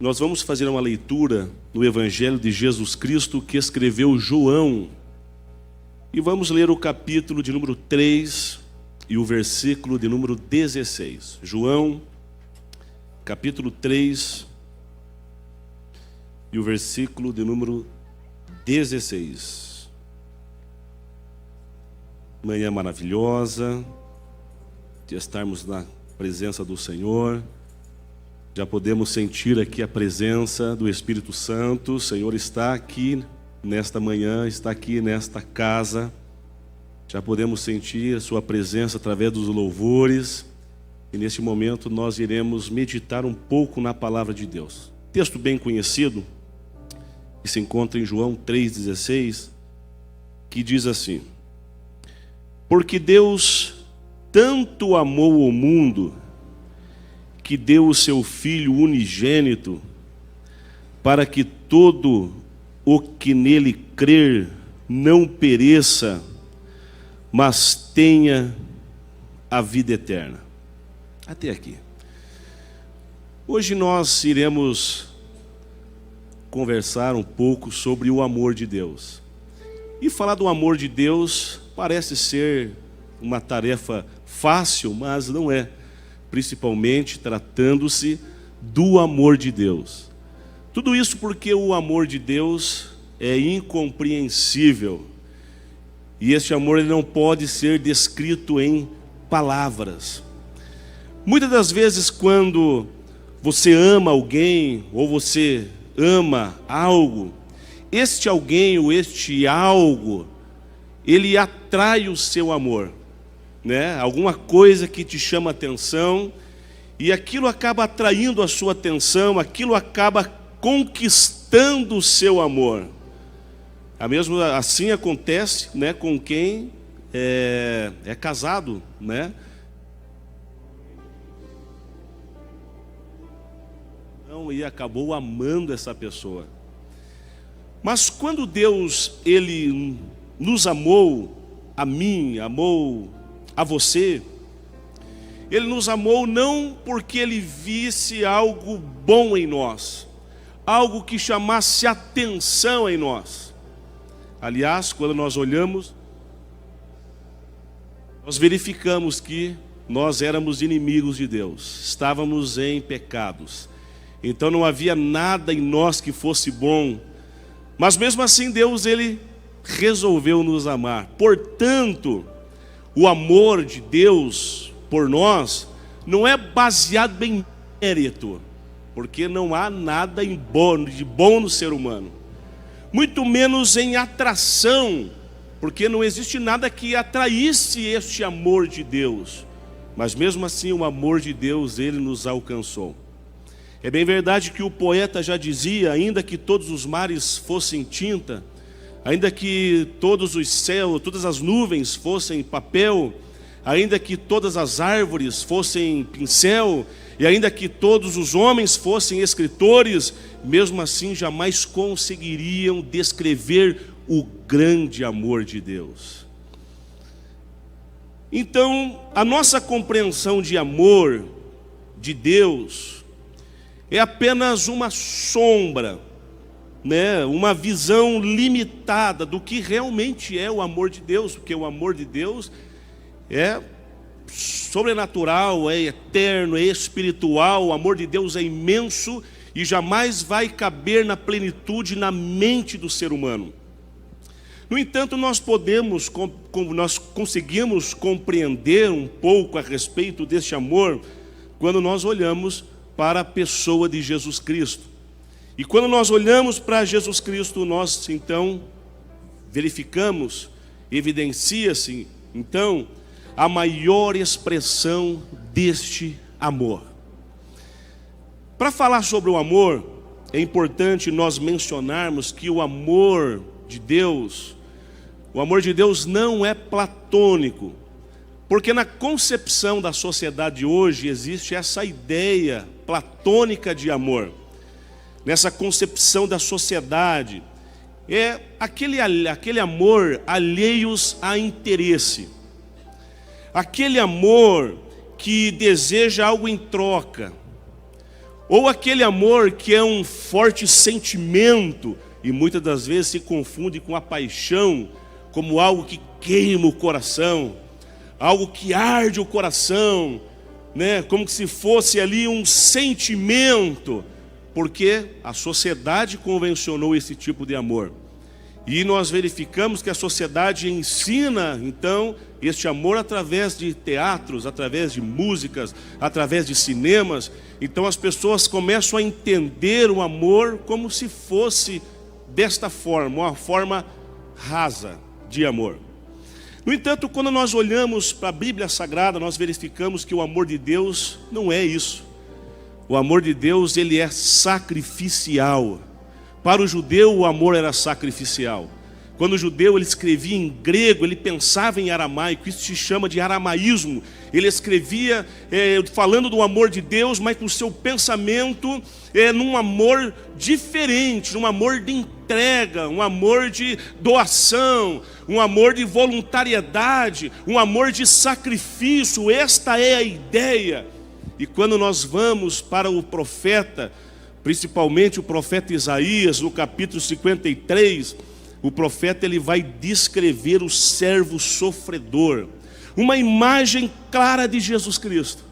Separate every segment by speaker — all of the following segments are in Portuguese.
Speaker 1: Nós vamos fazer uma leitura no Evangelho de Jesus Cristo que escreveu João. E vamos ler o capítulo de número 3 e o versículo de número 16. João, capítulo 3 e o versículo de número 16. Manhã maravilhosa de estarmos na presença do Senhor. Já podemos sentir aqui a presença do Espírito Santo. O Senhor está aqui nesta manhã, está aqui nesta casa. Já podemos sentir a sua presença através dos louvores. E neste momento nós iremos meditar um pouco na palavra de Deus. Texto bem conhecido, que se encontra em João 3,16, que diz assim: porque Deus tanto amou o mundo, que deu o seu Filho unigênito, para que todo o que nele crer não pereça, mas tenha a vida eterna. Até aqui. Hoje nós iremos conversar um pouco sobre o amor de Deus. E falar do amor de Deus parece ser uma tarefa fácil, mas não é. Principalmente tratando-se do amor de Deus. Tudo isso porque o amor de Deus é incompreensível. E este amor ele não pode ser descrito em palavras. Muitas das vezes quando você ama alguém ou você ama algo, este alguém ou este algo, ele atrai o seu amor. Alguma coisa que te chama atenção, e aquilo acaba atraindo a sua atenção, aquilo acaba conquistando o seu amor. Mesmo assim acontece com quem é casado, e acabou amando essa pessoa. Mas quando Deus ele nos amou, a mim, amou a você, Ele nos amou não porque Ele visse algo bom em nós, algo que chamasse atenção em nós. Aliás, quando nós olhamos, nós verificamos que nós éramos inimigos de Deus, estávamos em pecados, então não havia nada em nós que fosse bom, mas mesmo assim Deus ele resolveu nos amar. Portanto, o amor de Deus por nós não é baseado em mérito, porque não há nada de bom no ser humano, muito menos em atração, porque não existe nada que atraísse este amor de Deus. Mas mesmo assim o amor de Deus ele nos alcançou. É bem verdade que o poeta já dizia: ainda que todos os mares fossem tinta, ainda que todos os céus, todas as nuvens fossem papel, ainda que todas as árvores fossem pincel, e ainda que todos os homens fossem escritores, mesmo assim jamais conseguiriam descrever o grande amor de Deus. Então, a nossa compreensão de amor de Deus é apenas uma sombra, uma visão limitada do que realmente é o amor de Deus, porque o amor de Deus é sobrenatural, é eterno, é espiritual. O amor de Deus é imenso e jamais vai caber na plenitude na mente do ser humano. No entanto, nós conseguimos compreender um pouco a respeito deste amor quando nós olhamos para a pessoa de Jesus Cristo. E quando nós olhamos para Jesus Cristo, nós então verificamos, evidencia-se então a maior expressão deste amor. Para falar sobre o amor, é importante nós mencionarmos que o amor de Deus não é platônico, porque na concepção da sociedade hoje existe essa ideia platônica de amor. Nessa concepção da sociedade, é aquele amor alheios a interesse, aquele amor que deseja algo em troca, ou aquele amor que é um forte sentimento e muitas das vezes se confunde com a paixão, como algo que queima o coração, algo que arde o coração, né? Como se fosse ali um sentimento, porque a sociedade convencionou esse tipo de amor. E nós verificamos que a sociedade ensina, então, este amor através de teatros, através de músicas, através de cinemas. Então as pessoas começam a entender o amor como se fosse desta forma, uma forma rasa de amor. No entanto, quando nós olhamos para a Bíblia Sagrada, nós verificamos que o amor de Deus não é isso. O amor de Deus, ele é sacrificial. Para o judeu, o amor era sacrificial. Quando o judeu ele escrevia em grego, ele pensava em aramaico, isso se chama de aramaísmo. Ele escrevia falando do amor de Deus, mas com o seu pensamento num amor diferente, num amor de entrega, um amor de doação, um amor de voluntariedade, um amor de sacrifício. Esta é a ideia. E quando nós vamos para o profeta, principalmente o profeta Isaías, no capítulo 53, o profeta ele vai descrever o servo sofredor, uma imagem clara de Jesus Cristo,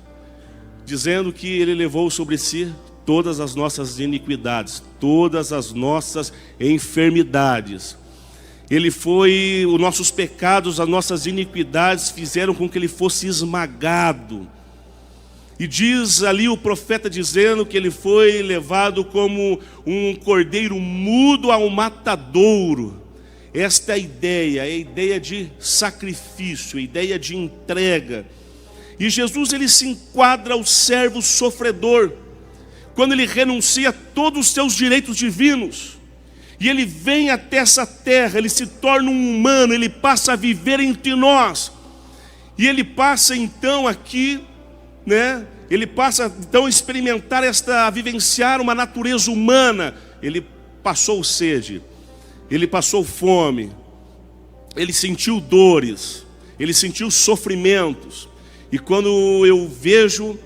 Speaker 1: dizendo que ele levou sobre si todas as nossas iniquidades, todas as nossas enfermidades. Os nossos pecados, as nossas iniquidades fizeram com que ele fosse esmagado. E diz ali o profeta dizendo que ele foi levado como um cordeiro mudo ao matadouro. Esta é a ideia de sacrifício, a ideia de entrega. E Jesus ele se enquadra ao servo sofredor, quando ele renuncia a todos os seus direitos divinos. E ele vem até essa terra, ele se torna um humano, ele passa a viver entre nós. E ele passa então aqui, né? Ele passa então a vivenciar uma natureza humana. Ele passou sede, ele passou fome, ele sentiu dores, ele sentiu sofrimentos. E quando eu vejo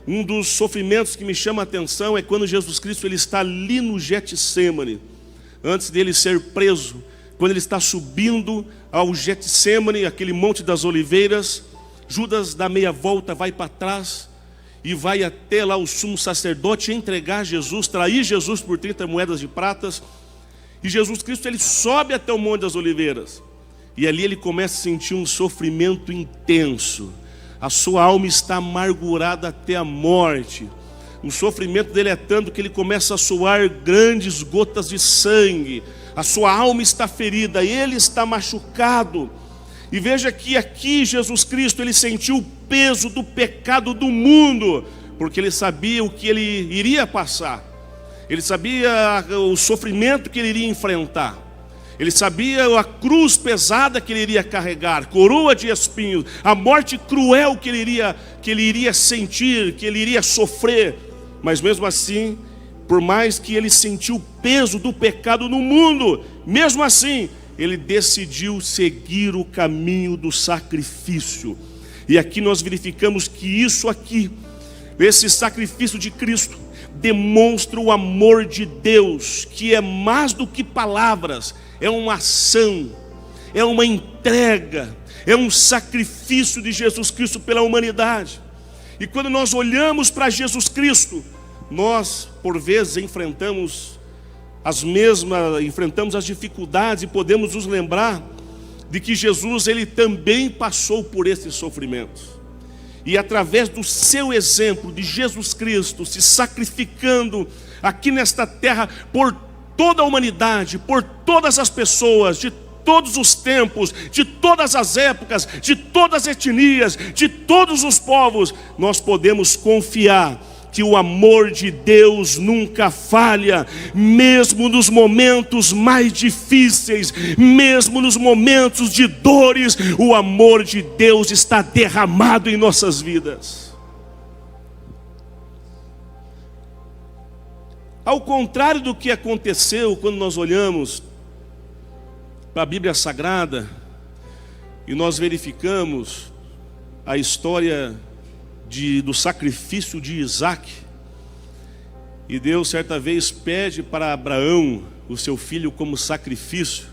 Speaker 1: um dos sofrimentos que me chama a atenção é quando Jesus Cristo ele está ali no Getsêmani, antes dele ser preso, quando ele está subindo ao Getsêmani, aquele monte das oliveiras. Judas dá meia volta, vai para trás e vai até lá o sumo sacerdote entregar Jesus, trair Jesus por 30 moedas de pratas. E Jesus Cristo ele sobe até o Monte das Oliveiras. E ali ele começa a sentir um sofrimento intenso. A sua alma está amargurada até a morte. O sofrimento dele é tanto que ele começa a suar grandes gotas de sangue. A sua alma está ferida, ele está machucado. E veja que aqui Jesus Cristo ele sentiu o peso do pecado do mundo, porque ele sabia o que ele iria passar. Ele sabia o sofrimento que ele iria enfrentar. Ele sabia a cruz pesada que ele iria carregar, coroa de espinhos, a morte cruel que ele iria sentir, que ele iria sofrer. Mas mesmo assim, por mais que ele sentiu o peso do pecado no mundo, mesmo assim, ele decidiu seguir o caminho do sacrifício. E aqui nós verificamos que isso aqui, esse sacrifício de Cristo, demonstra o amor de Deus, que é mais do que palavras, é uma ação, é uma entrega, é um sacrifício de Jesus Cristo pela humanidade. E quando nós olhamos para Jesus Cristo, nós por vezes enfrentamos as dificuldades e podemos nos lembrar de que Jesus ele também passou por esses sofrimentos. E através do seu exemplo de Jesus Cristo se sacrificando aqui nesta terra por toda a humanidade, por todas as pessoas, de todos os tempos, de todas as épocas, de todas as etnias, de todos os povos, nós podemos confiar que o amor de Deus nunca falha, mesmo nos momentos mais difíceis, mesmo nos momentos de dores, o amor de Deus está derramado em nossas vidas. Ao contrário do que aconteceu quando nós olhamos para a Bíblia Sagrada e nós verificamos a história do sacrifício de Isaac, E Deus certa vez pede para Abraão o seu filho como sacrifício.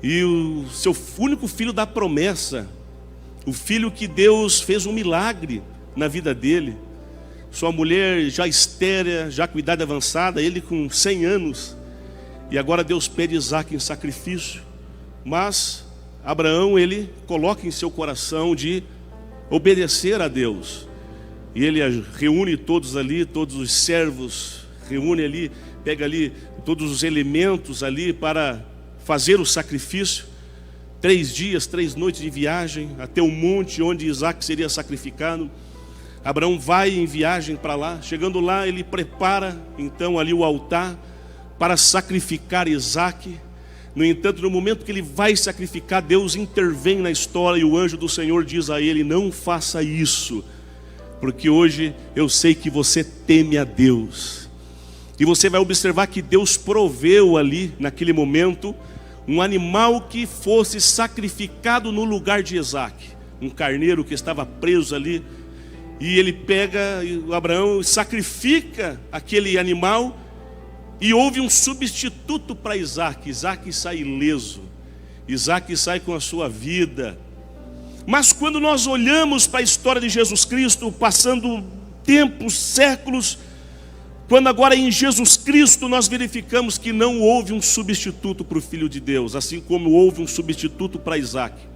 Speaker 1: E o seu único filho da promessa, o filho que Deus fez um milagre na vida dele. Sua mulher já estéril, já com idade avançada, ele com 100 anos. E agora Deus pede Isaque em sacrifício. Mas Abraão, ele coloca em seu coração de obedecer a Deus. E ele reúne todos ali, todos os servos, reúne ali, pega ali todos os elementos ali para fazer o sacrifício. 3 dias, 3 noites de viagem até o monte onde Isaque seria sacrificado. Abraão vai em viagem para lá. Chegando lá, ele prepara então ali o altar para sacrificar Isaque. No entanto, no momento que ele vai sacrificar, Deus intervém na história e o anjo do Senhor diz a ele: não faça isso, porque hoje eu sei que você teme a Deus. E você vai observar que Deus proveu ali, naquele momento, um animal que fosse sacrificado no lugar de Isaque. Um carneiro que estava preso ali. E ele pega, o Abraão sacrifica aquele animal. E houve um substituto para Isaque. Isaque sai ileso. Isaque sai com a sua vida. Mas quando nós olhamos para a história de Jesus Cristo, passando tempos, séculos, quando agora em Jesus Cristo nós verificamos que não houve um substituto para o Filho de Deus, assim como houve um substituto para Isaque.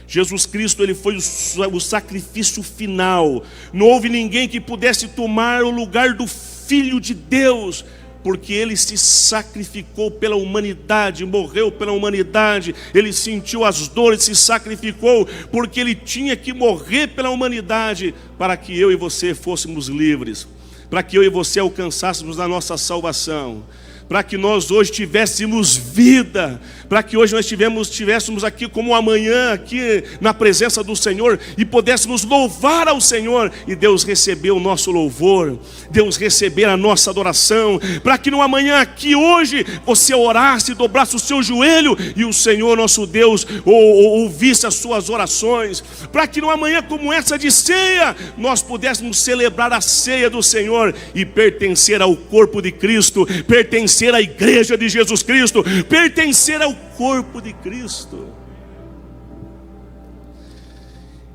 Speaker 1: Jesus Cristo, ele foi o sacrifício final. Não houve ninguém que pudesse tomar o lugar do Filho de Deus, porque ele se sacrificou pela humanidade, morreu pela humanidade, ele sentiu as dores, se sacrificou, porque ele tinha que morrer pela humanidade, para que eu e você fôssemos livres, para que eu e você alcançássemos a nossa salvação, para que nós hoje tivéssemos vida, para que hoje nós tivéssemos aqui como amanhã, aqui na presença do Senhor, e pudéssemos louvar ao Senhor, e Deus receber o nosso louvor, Deus receber a nossa adoração, para que no amanhã aqui hoje, você orasse, dobrasse o seu joelho, e o Senhor nosso Deus ouvisse as suas orações, para que no amanhã como essa de ceia, nós pudéssemos celebrar a ceia do Senhor, e pertencer ao corpo de Cristo, pertencer à igreja de Jesus Cristo, pertencer ao corpo de Cristo.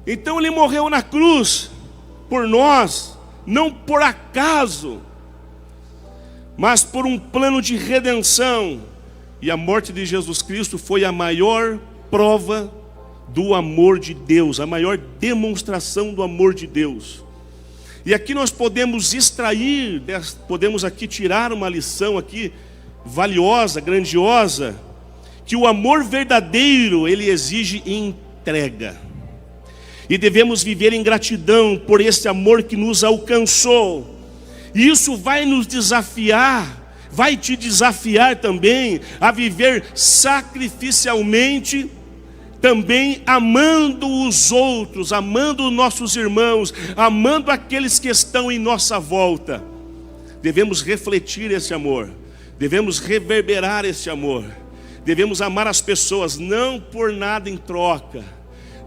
Speaker 1: Então ele morreu na cruz por nós, não por acaso, mas por um plano de redenção. E a morte de Jesus Cristo foi a maior prova do amor de Deus, a maior demonstração do amor de Deus. E aqui nós podemos extrair, podemos aqui tirar uma lição aqui valiosa, grandiosa, que o amor verdadeiro, ele exige entrega. E devemos viver em gratidão por esse amor que nos alcançou. E isso vai nos desafiar, vai te desafiar também a viver sacrificialmente, também amando os outros, amando os nossos irmãos, amando aqueles que estão em nossa volta. Devemos refletir esse amor, devemos reverberar esse amor, devemos amar as pessoas não por nada em troca,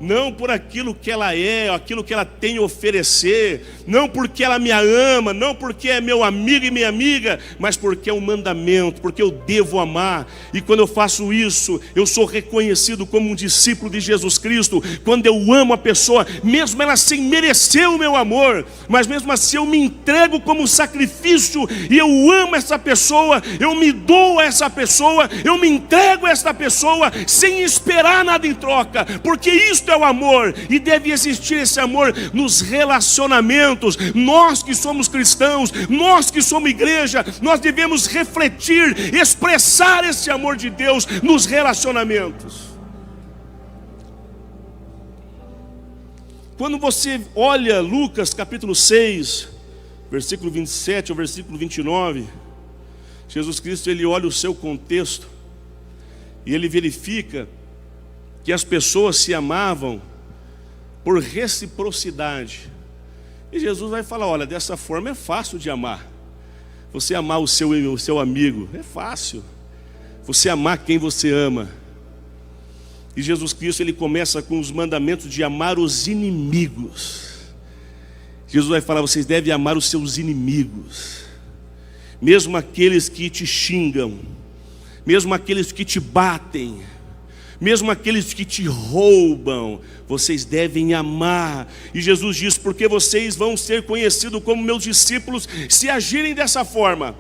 Speaker 1: não por aquilo que ela é, aquilo que ela tem a oferecer, não porque ela me ama, não porque é meu amigo e minha amiga, mas porque é um mandamento, porque eu devo amar. E quando eu faço isso, eu sou reconhecido como um discípulo de Jesus Cristo. Quando eu amo a pessoa, mesmo ela sem merecer o meu amor, mas mesmo assim eu me entrego como sacrifício, e eu amo essa pessoa, eu me dou a essa pessoa, eu me entrego a essa pessoa, sem esperar nada em troca, porque isto é o amor, e deve existir esse amor nos relacionamentos. Nós que somos cristãos, nós que somos igreja, nós devemos refletir, expressar esse amor de Deus nos relacionamentos. Quando você olha Lucas capítulo 6, versículo 27 ao versículo 29, Jesus Cristo, ele olha o seu contexto e ele verifica que as pessoas se amavam por reciprocidade. E Jesus vai falar: olha, dessa forma é fácil de amar. Você amar o seu amigo, é fácil. Você amar quem você ama. E Jesus Cristo, ele começa com os mandamentos de amar os inimigos. Jesus vai falar: vocês devem amar os seus inimigos. mesmo aqueles que te xingam, mesmo aqueles que te batem, mesmo aqueles que te roubam, vocês devem amar. E Jesus diz: porque vocês vão ser conhecidos como meus discípulos se agirem dessa forma.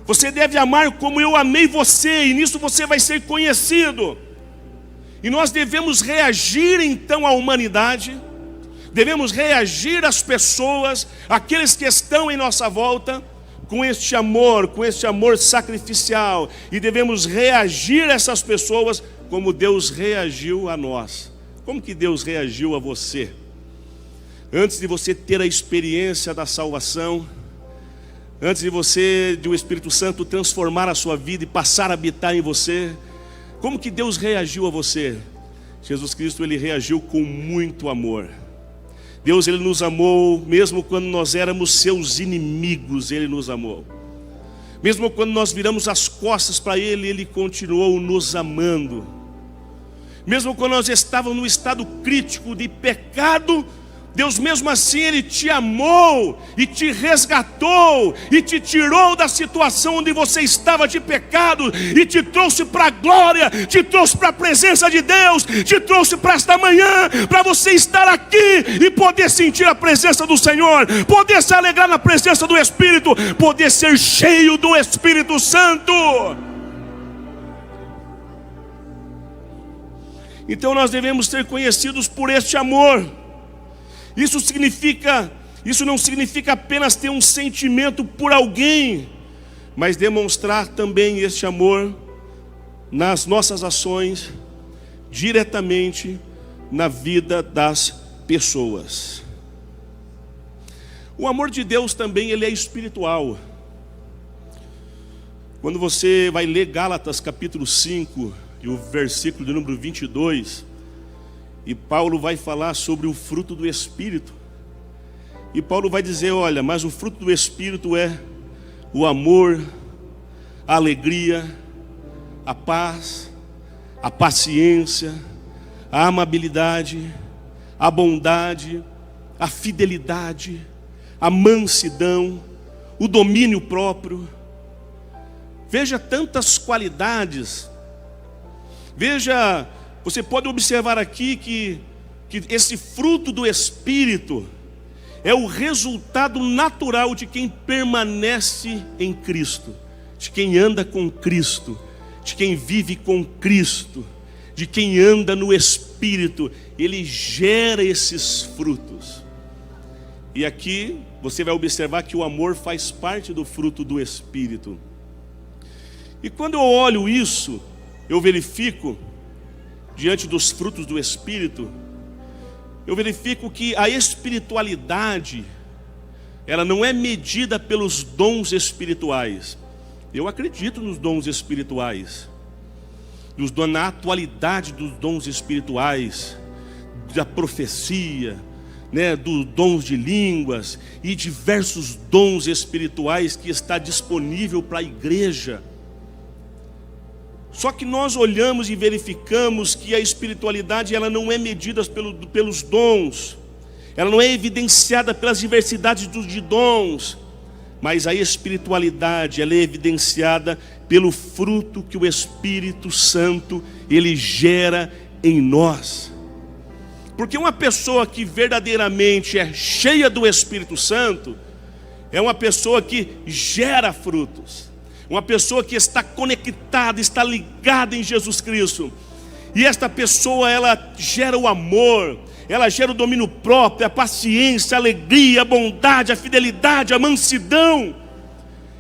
Speaker 1: Você deve amar como eu amei você, e nisso você vai ser conhecido. E nós devemos reagir então à humanidade, devemos reagir às pessoas, àqueles que estão em nossa volta, com este amor sacrificial. E devemos reagir a essas pessoas como Deus reagiu a nós. Como que Deus reagiu a você? Antes de você ter a experiência da salvação, antes de o Espírito Santo transformar a sua vida e passar a habitar em você, como que Deus reagiu a você? Jesus Cristo, Ele reagiu com muito amor. Deus, Ele nos amou, mesmo quando nós éramos seus inimigos, Ele nos amou. Mesmo quando nós viramos as costas para Ele, Ele continuou nos amando. Mesmo quando nós estávamos num estado crítico de pecado, Deus mesmo assim, Ele te amou e te resgatou e te tirou da situação onde você estava de pecado e te trouxe para a glória, te trouxe para a presença de Deus, te trouxe para esta manhã, para você estar aqui e poder sentir a presença do Senhor, poder se alegrar na presença do Espírito, poder ser cheio do Espírito Santo. Então nós devemos ser conhecidos por este amor. Isso não significa apenas ter um sentimento por alguém, mas demonstrar também este amor nas nossas ações, diretamente na vida das pessoas. O amor de Deus também, ele é espiritual. Quando você vai ler Gálatas capítulo 5 e o versículo de número 22, e Paulo vai falar sobre o fruto do Espírito. E Paulo vai dizer: olha, mas o fruto do Espírito é o amor, a alegria, a paz, a paciência, a amabilidade, a bondade, a fidelidade, a mansidão, o domínio próprio. Veja tantas qualidades. Veja, você pode observar aqui que esse fruto do Espírito é o resultado natural de quem permanece em Cristo, de quem anda com Cristo, de quem vive com Cristo, de quem anda no Espírito. Ele gera esses frutos. E aqui você vai observar que o amor faz parte do fruto do Espírito. E quando eu olho isso, eu verifico, diante dos frutos do Espírito, eu verifico que a espiritualidade, ela não é medida pelos dons espirituais. Eu acredito nos dons espirituais, na atualidade dos dons espirituais, da profecia, dos dons de línguas e diversos dons espirituais que está disponível para a igreja. Só que nós olhamos e verificamos que a espiritualidade, ela não é medida pelos dons, ela não é evidenciada pelas diversidades de dons, mas a espiritualidade, ela é evidenciada pelo fruto que o Espírito Santo, ele gera em nós. Porque uma pessoa que verdadeiramente é cheia do Espírito Santo, é uma pessoa que gera frutos. Uma pessoa que está conectada, está ligada em Jesus Cristo. E esta pessoa, ela gera o amor, ela gera o domínio próprio, a paciência, a alegria, a bondade, a fidelidade, a mansidão.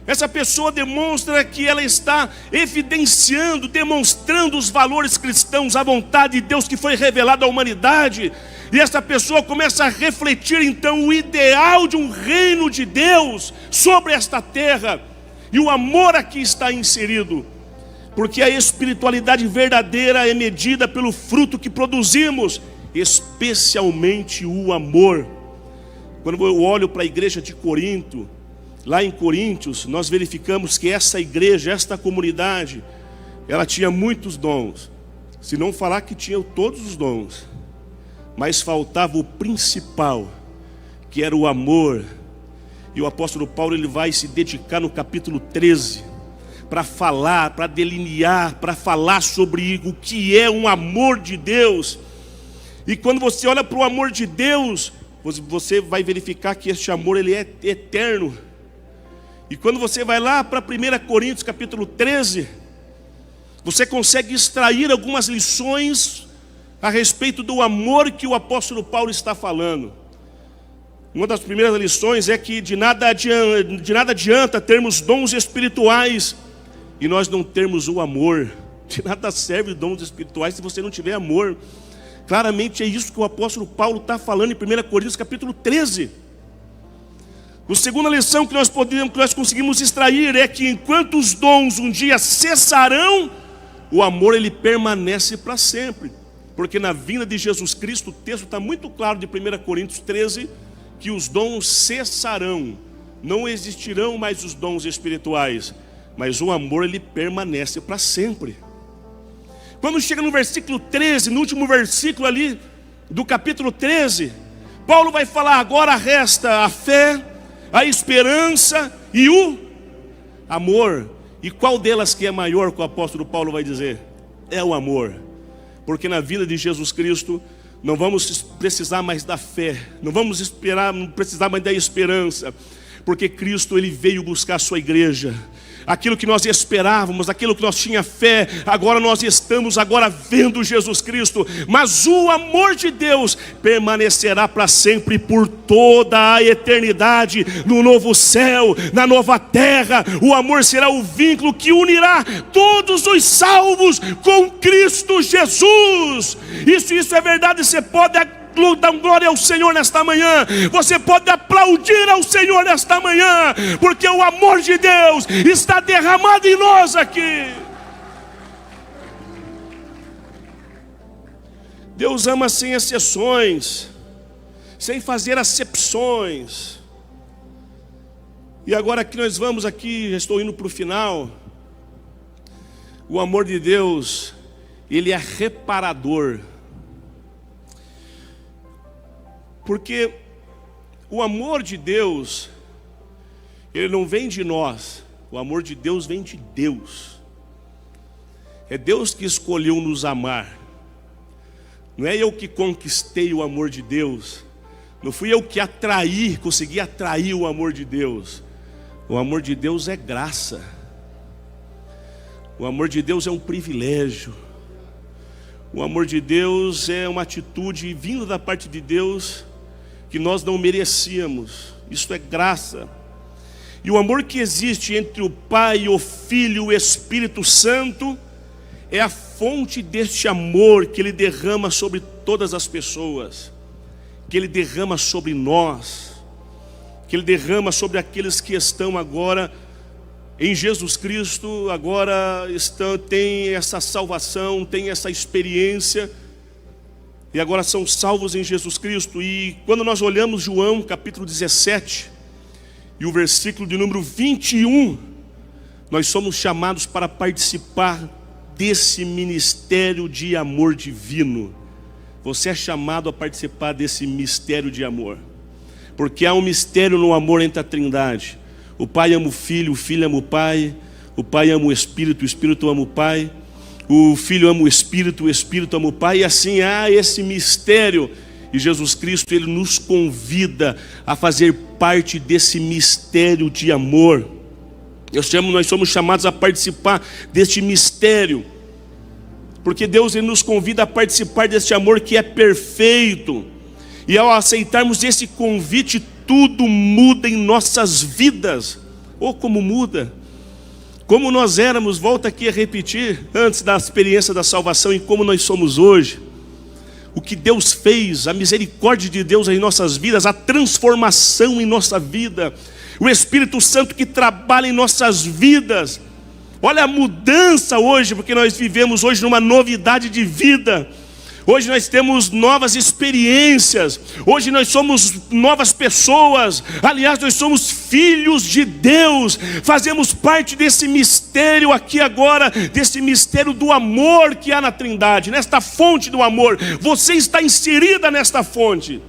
Speaker 1: Essa pessoa demonstra que ela está evidenciando, demonstrando os valores cristãos, a vontade de Deus que foi revelada à humanidade. E essa pessoa começa a refletir então o ideal de um reino de Deus sobre esta terra. E o amor aqui está inserido, porque a espiritualidade verdadeira é medida pelo fruto que produzimos, especialmente o amor. Quando eu olho para a igreja de Corinto, lá em Coríntios, nós verificamos que essa igreja, esta comunidade, ela tinha muitos dons, se não falar que tinha todos os dons, mas faltava o principal, que era o amor, E o apóstolo Paulo ele vai se dedicar no capítulo 13 para falar, para delinear, para falar sobre o que é um amor de Deus. E quando você olha para o amor de Deus, você vai verificar que este amor ele é eterno. E quando você vai lá para 1 Coríntios capítulo 13, você consegue extrair algumas lições a respeito do amor que o apóstolo Paulo está falando. Uma das primeiras lições é que de nada adianta termos dons espirituais e nós não termos o amor. De nada serve dons espirituais se você não tiver amor. Claramente é isso que o apóstolo Paulo está falando em 1 Coríntios capítulo 13. A segunda lição que nós conseguimos extrair é que enquanto os dons um dia cessarão, o amor ele permanece para sempre. Porque na vinda de Jesus Cristo, o texto está muito claro de 1 Coríntios 13, que os dons cessarão. Não existirão mais os dons espirituais, mas o amor ele permanece para sempre. Quando chega no versículo 13, no último versículo ali do capítulo 13, Paulo vai falar: agora resta a fé, a esperança e o amor. E qual delas que é maior, que o apóstolo Paulo vai dizer? É o amor. Porque na vida de Jesus Cristo não vamos precisar mais da fé, não precisar mais da esperança, porque Cristo ele veio buscar a sua igreja. Aquilo que nós esperávamos, aquilo que nós tinha fé, agora nós estamos vendo Jesus Cristo. Mas o amor de Deus permanecerá para sempre, por toda a eternidade, no novo céu, na nova terra. O amor será o vínculo que unirá todos os salvos com Cristo Jesus. Isso é verdade. Você pode dar glória ao Senhor nesta manhã. Você pode aplaudir ao Senhor nesta manhã, porque o amor de Deus está derramado em nós aqui. Deus ama sem exceções, sem fazer acepções. E agora que nós vamos aqui, já estou indo para o final. O amor de Deus, ele é reparador. Porque o amor de Deus, ele não vem de nós. O amor de Deus vem de Deus. É Deus que escolheu nos amar. Não é eu que conquistei o amor de Deus. Não fui eu que consegui atrair o amor de Deus. O amor de Deus é graça. O amor de Deus é um privilégio. O amor de Deus é uma atitude vinda da parte de Deus que nós não merecíamos. Isso é graça. E o amor que existe entre o Pai, o Filho e o Espírito Santo é a fonte deste amor que Ele derrama sobre todas as pessoas, que Ele derrama sobre nós, que Ele derrama sobre aqueles que estão agora em Jesus Cristo, agora têm essa salvação, têm essa experiência, e agora são salvos em Jesus Cristo. E quando nós olhamos João capítulo 17, e o versículo de número 21, nós somos chamados para participar desse ministério de amor divino. Você é chamado a participar desse mistério de amor, porque há um mistério no amor entre a Trindade. O Pai ama o Filho ama o Pai ama o Espírito ama o Pai, o Filho ama o Espírito ama o Pai, e assim há esse mistério. E Jesus Cristo, Ele nos convida a fazer parte desse mistério de amor. Nós somos chamados a participar deste mistério, porque Deus Ele nos convida a participar deste amor que é perfeito. E ao aceitarmos esse convite, tudo muda em nossas vidas. Oh, como muda! Como nós éramos, volta aqui a repetir, antes da experiência da salvação, e como nós somos hoje. O que Deus fez, a misericórdia de Deus em nossas vidas, a transformação em nossa vida, o Espírito Santo que trabalha em nossas vidas. Olha a mudança hoje, porque nós vivemos hoje numa novidade de vida. Hoje nós temos novas experiências. Hoje nós somos novas pessoas. Aliás, nós somos filhos de Deus. Fazemos parte desse mistério aqui agora, desse mistério do amor que há na Trindade, nesta fonte do amor. Você está inserida nesta fonte.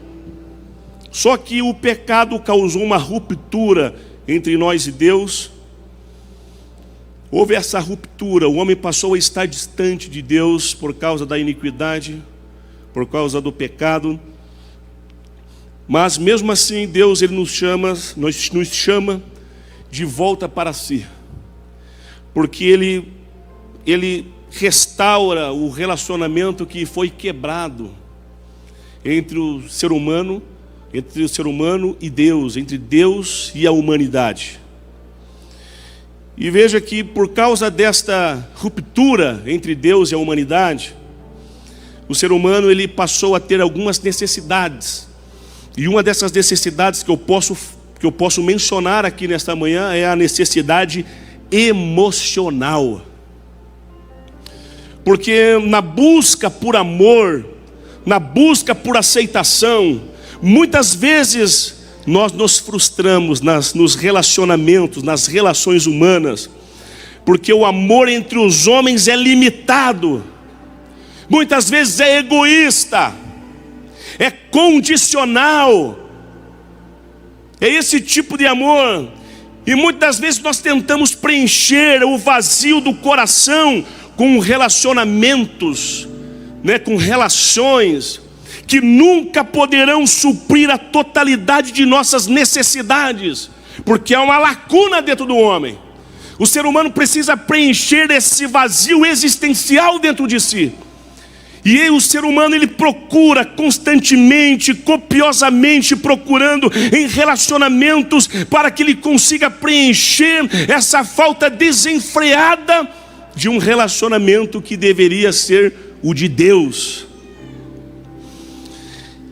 Speaker 1: Só que o pecado causou uma ruptura entre nós e Deus. Houve essa ruptura, o homem passou a estar distante de Deus por causa da iniquidade, por causa do pecado. Mas mesmo assim Deus ele nos chama de volta para si, porque ele restaura o relacionamento que foi quebrado entre o ser humano e Deus, entre Deus e a humanidade. E veja que por causa desta ruptura entre Deus e a humanidade, o ser humano ele passou a ter algumas necessidades. E uma dessas necessidades que eu posso mencionar aqui nesta manhã é a necessidade emocional. Porque na busca por amor, na busca por aceitação, muitas vezes nós nos frustramos nos relacionamentos, nas relações humanas, porque o amor entre os homens é limitado, muitas vezes é egoísta, é condicional, é esse tipo de amor. E muitas vezes nós tentamos preencher o vazio do coração com relacionamentos, com relações que nunca poderão suprir a totalidade de nossas necessidades, porque há uma lacuna dentro do homem. O ser humano precisa preencher esse vazio existencial dentro de si. E o ser humano ele procura constantemente, copiosamente procurando em relacionamentos para que ele consiga preencher essa falta desenfreada de um relacionamento que deveria ser o de Deus.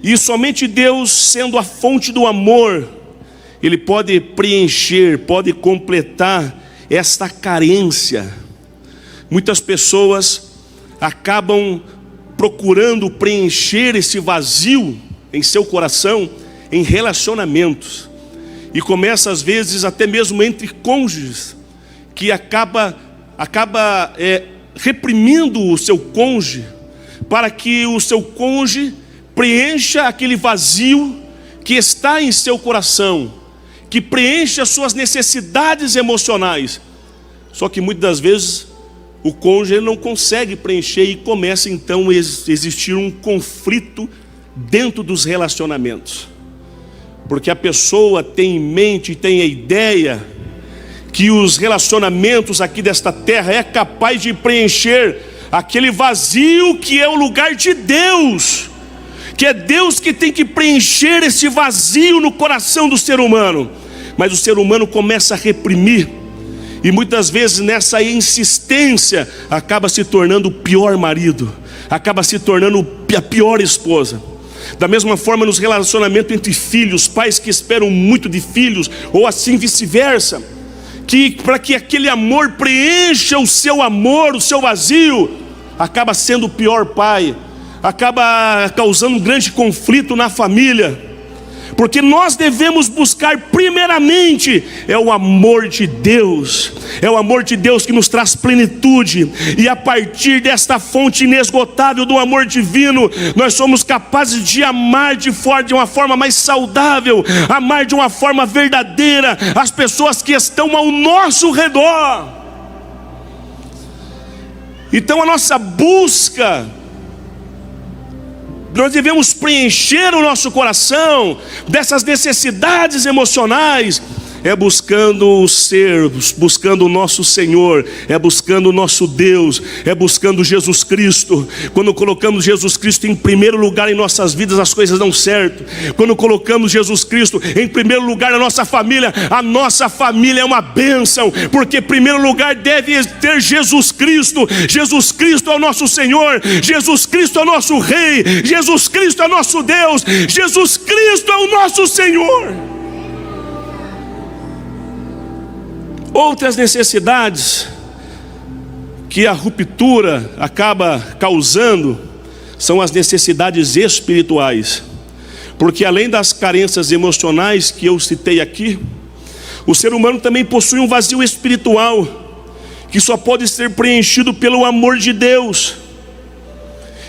Speaker 1: E somente Deus, sendo a fonte do amor, Ele pode preencher, pode completar esta carência. Muitas pessoas acabam procurando preencher esse vazio em seu coração em relacionamentos. E começa às vezes até mesmo entre cônjuges, que acaba reprimindo o seu cônjuge, para que o seu cônjuge preencha aquele vazio que está em seu coração, que preencha as suas necessidades emocionais. Só que muitas das vezes o cônjuge não consegue preencher e começa então a existir um conflito dentro dos relacionamentos, porque a pessoa tem em mente, tem a ideia que os relacionamentos aqui desta terra é capaz de preencher aquele vazio que é o lugar de Deus, que é Deus que tem que preencher esse vazio no coração do ser humano. Mas o ser humano começa a reprimir, e muitas vezes nessa insistência acaba se tornando o pior marido, acaba se tornando a pior esposa. Da mesma forma nos relacionamentos entre filhos, pais que esperam muito de filhos, ou assim vice-versa, que para que aquele amor preencha o seu amor, o seu vazio, acaba sendo o pior pai, acaba causando um grande conflito na família. Porque nós devemos buscar primeiramente o amor de Deus. É o amor de Deus que nos traz plenitude. E a partir desta fonte inesgotável do amor divino, nós somos capazes de amar de uma forma mais saudável, amar de uma forma verdadeira as pessoas que estão ao nosso redor. Então a nossa busca, nós devemos preencher o nosso coração dessas necessidades emocionais, buscando o ser, buscando o nosso Senhor, buscando o nosso Deus, buscando Jesus Cristo. Quando colocamos Jesus Cristo em primeiro lugar em nossas vidas, as coisas dão certo. Quando colocamos Jesus Cristo em primeiro lugar na nossa família, a nossa família é uma bênção, porque em primeiro lugar deve ter Jesus Cristo. Jesus Cristo é o nosso Senhor, Jesus Cristo é o nosso Rei, Jesus Cristo é o nosso Deus, Jesus Cristo é o nosso Senhor. Outras necessidades que a ruptura acaba causando são as necessidades espirituais, porque além das carências emocionais que eu citei aqui, o ser humano também possui um vazio espiritual que só pode ser preenchido pelo amor de Deus.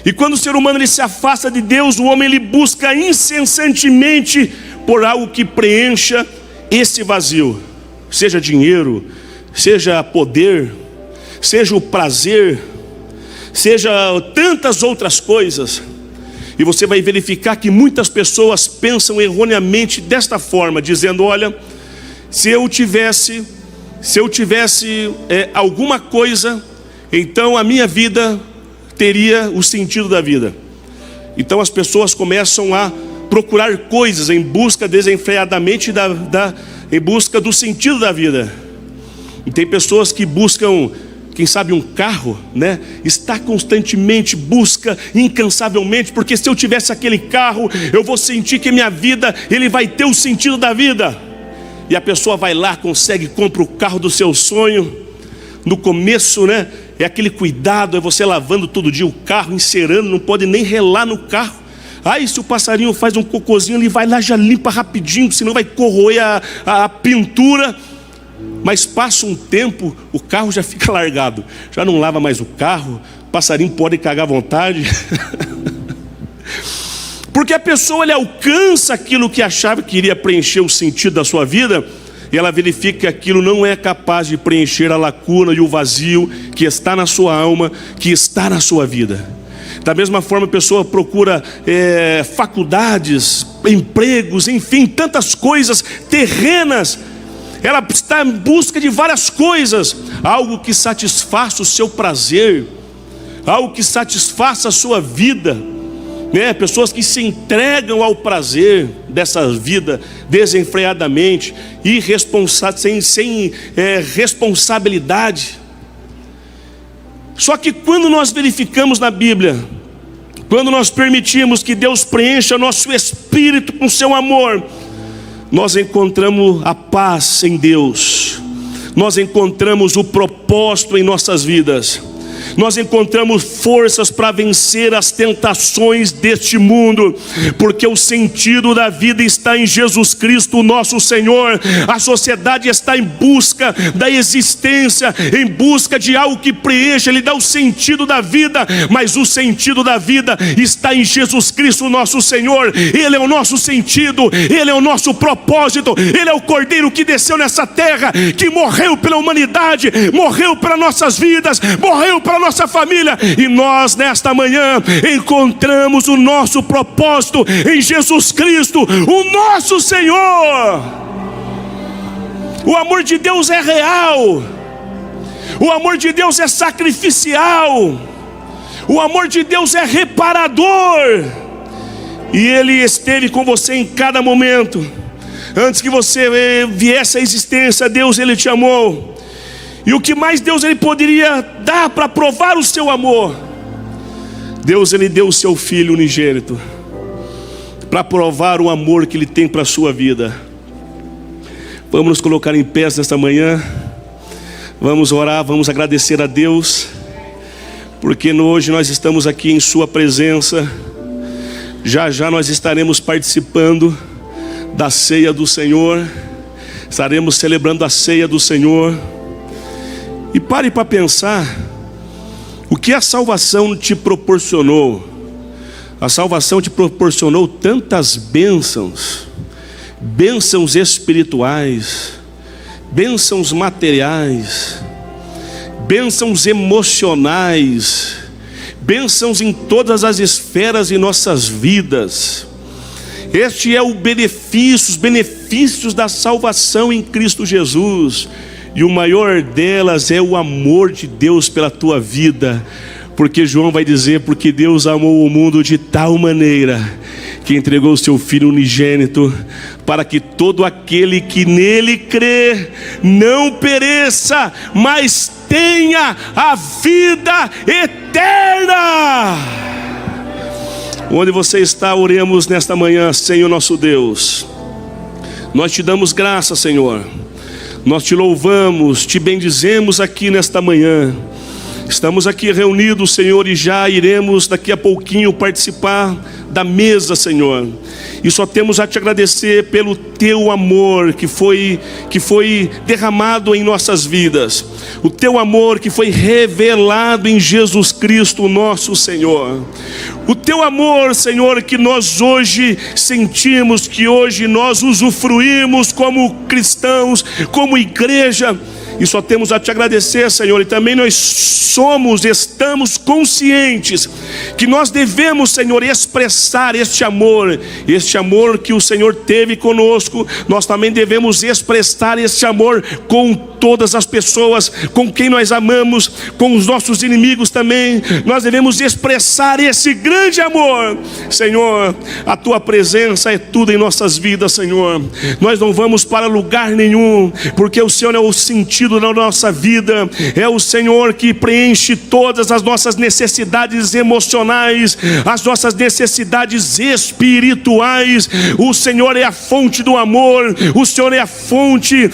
Speaker 1: E quando o ser humano ele se afasta de Deus, o homem ele busca incessantemente por algo que preencha esse vazio. Seja dinheiro, seja poder, seja o prazer, seja tantas outras coisas. E você vai verificar que muitas pessoas pensam erroneamente desta forma, dizendo: olha, se eu tivesse alguma coisa, então a minha vida teria o sentido da vida. Então as pessoas começam a procurar coisas em busca desenfreadamente em busca do sentido da vida. E tem pessoas que buscam, quem sabe, um carro, né? Está constantemente, busca incansavelmente, porque se eu tivesse aquele carro, eu vou sentir que minha vida, ele vai ter o sentido da vida. E a pessoa vai lá, consegue, compra o carro do seu sonho. No começo, né? É aquele cuidado, é você lavando todo dia o carro, encerando, não pode nem relar no carro. Aí se o passarinho faz um cocôzinho, ele vai lá, já limpa rapidinho, senão vai corroer a pintura. Mas passa um tempo, o carro já fica largado, já não lava mais o carro, o passarinho pode cagar à vontade. Porque a pessoa ele alcança aquilo que achava que iria preencher o sentido da sua vida, e ela verifica que aquilo não é capaz de preencher a lacuna e o vazio que está na sua alma, que está na sua vida. Da mesma forma a pessoa procura faculdades, empregos, enfim, tantas coisas terrenas. Ela está em busca de várias coisas, algo que satisfaça o seu prazer, algo que satisfaça a sua vida, né? Pessoas que se entregam ao prazer dessa vida desenfreadamente, sem responsabilidade. Só que quando nós verificamos na Bíblia, quando nós permitimos que Deus preencha nosso espírito com seu amor, nós encontramos a paz em Deus, nós encontramos o propósito em nossas vidas, nós encontramos forças para vencer as tentações deste mundo, porque o sentido da vida está em Jesus Cristo, nosso Senhor. A sociedade está em busca da existência, em busca de algo que preencha, Ele dá o sentido da vida, mas o sentido da vida está em Jesus Cristo, nosso Senhor. Ele é o nosso sentido, Ele é o nosso propósito, Ele é o Cordeiro que desceu nessa terra, que morreu pela humanidade, morreu para nossas vidas, morreu para nossa família, e nós nesta manhã encontramos o nosso propósito em Jesus Cristo, o nosso Senhor. O amor de Deus é real, o amor de Deus é sacrificial, o amor de Deus é reparador, e Ele esteve com você em cada momento. Antes que você viesse à existência, Deus Ele te amou. E o que mais Deus Ele poderia dar para provar o seu amor? Deus Ele deu o seu Filho unigênito para provar o amor que Ele tem para a sua vida. Vamos nos colocar em pé nesta manhã, vamos orar, vamos agradecer a Deus, porque hoje nós estamos aqui em sua presença. Já já nós estaremos participando da ceia do Senhor, estaremos celebrando a ceia do Senhor. E pare para pensar o que a salvação te proporcionou. A salvação te proporcionou tantas bênçãos, bênçãos espirituais, bênçãos materiais, bênçãos emocionais, bênçãos em todas as esferas de nossas vidas. Este é o benefício, os benefícios da salvação em Cristo Jesus. E o maior delas é o amor de Deus pela tua vida. Porque João vai dizer: porque Deus amou o mundo de tal maneira que entregou o seu Filho unigênito, para que todo aquele que nele crê não pereça, mas tenha a vida eterna. Onde você está, oremos nesta manhã. Senhor nosso Deus, nós te damos graça, Senhor. Nós te louvamos, te bendizemos aqui nesta manhã. Estamos aqui reunidos, Senhor, e já iremos daqui a pouquinho participar da mesa, Senhor. E só temos a te agradecer pelo teu amor que foi derramado em nossas vidas. O teu amor que foi revelado em Jesus Cristo, nosso Senhor. O teu amor, Senhor, que nós hoje sentimos, que hoje nós usufruímos como cristãos, como igreja. E só temos a te agradecer, Senhor. E também nós estamos conscientes que nós devemos, Senhor, expressar este amor que o Senhor teve conosco. Nós também devemos expressar este amor com todas as pessoas com quem nós amamos, com os nossos inimigos também. Nós devemos expressar esse grande amor. Senhor, a tua presença é tudo em nossas vidas, Senhor. Nós não vamos para lugar nenhum, porque o Senhor é o sentido da nossa vida. É o Senhor que preenche todas as nossas necessidades emocionais, as nossas necessidades espirituais. O Senhor é a fonte do amor, o Senhor é a fonte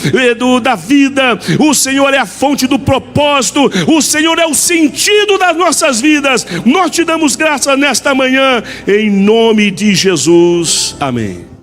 Speaker 1: da vida, o Senhor é a fonte do propósito, o Senhor é o sentido das nossas vidas. Nós te damos graças nesta manhã, em nome de Jesus, amém.